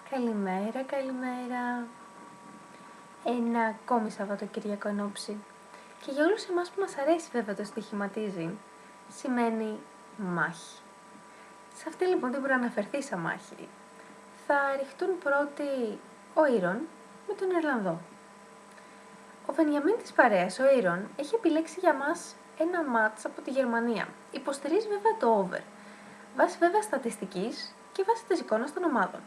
Καλημέρα, καλημέρα. Ένα ακόμη Σαββατοκύριακο ενόψει. Και για όλους εμάς που μας αρέσει βέβαια το στοιχηματίζει, σημαίνει μάχη. Σε αυτή λοιπόν την προαναφερθήσα μάχη, θα ρηχτούν πρώτοι ο Ήρων με τον Ιρλανδό. Ο Βενιαμίν της παρέας, ο Ήρων, έχει επιλέξει για μας ένα μάτς από τη Γερμανία. Υποστηρίζει βέβαια το over, βάσει βέβαια στατιστικής και βάσει της εικόνας των ομάδων.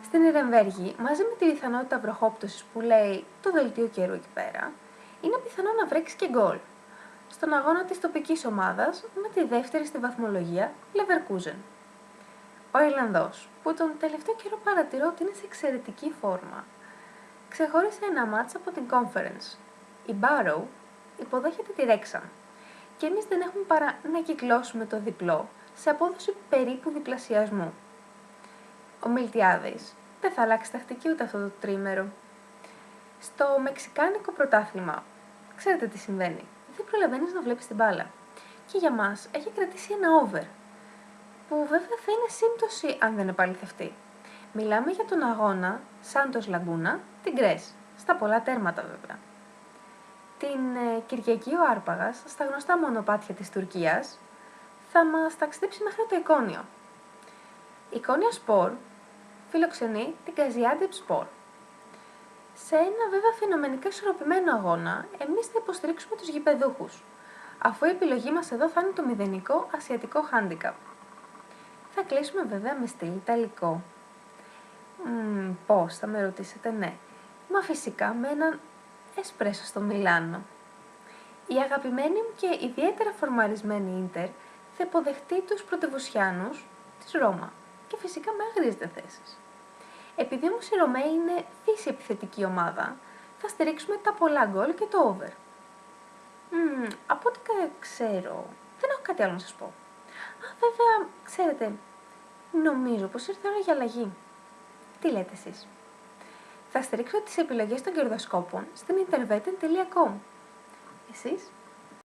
Στην Ιρεμβέργη, μαζί με τη πιθανότητα βροχόπτωσης που λέει το δελτίο καιρού εκεί πέρα, είναι πιθανό να βρέξει και γκολ. Στον αγώνα της τοπικής ομάδας με τη δεύτερη στη βαθμολογία Leverkusen. Ο Ιρλανδός, που τον τελευταίο καιρό παρατηρώ ότι είναι σε εξαιρετική φόρμα, ξεχώρισε ένα μάτς από την Conference. Η Barrow υποδέχεται τη Wrexham και εμείς δεν έχουμε παρά να κυκλώσουμε το διπλό σε απόδοση περίπου διπλασιασμού. Ο Μιλτιάδης δεν θα αλλάξει τακτική ούτε αυτό το τρίμερο. Στο μεξικάνικο πρωτάθλημα, ξέρετε τι συμβαίνει. Δεν προλαβαίνεις να βλέπεις την μπάλα. Και για μας έχει κρατήσει ένα over, που βέβαια θα είναι σύμπτωση αν δεν επαληθευτεί. Μιλάμε για τον αγώνα Σάντος Λαγκούνα, την Γκρες, στα πολλά τέρματα βέβαια. Την Κυριακή ο Άρπαγας, στα γνωστά μονοπάτια της Τουρκίας, θα μας ταξιδέψει μέχρι το Εικόνιο. Η Konya Spor φιλοξενεί την Gaziantep Spor. Σε ένα βέβαια φαινομενικά ισορροπημένο αγώνα, εμείς θα υποστηρίξουμε τους γηπεδούχους, αφού η επιλογή μας εδώ θα είναι το μηδενικό ασιατικό handicap. Θα κλείσουμε βέβαια με στυλ ιταλικό. Πώς, θα με ρωτήσετε, ναι. Μα φυσικά με έναν εσπρέσο στο Μιλάνο. Η αγαπημένη μου και ιδιαίτερα φορμαρισμένη Ίντερ θα υποδεχτεί τους πρωτευουσιάνους της Ρώμα και φυσικά με αγρίζεται θέσεις. Επειδή όμως η Ρωμαίοι είναι φύση επιθετική ομάδα, θα στηρίξουμε τα πολλά γκολ και το over. Από ό,τι ξέρω, δεν έχω κάτι άλλο να σας πω. Βέβαια, ξέρετε, νομίζω πως ήρθε ώρα για αλλαγή. Τι λέτε εσείς? Θα στηρίξω τις επιλογές των κερδοσκόπων στην interveten.com. Εσείς?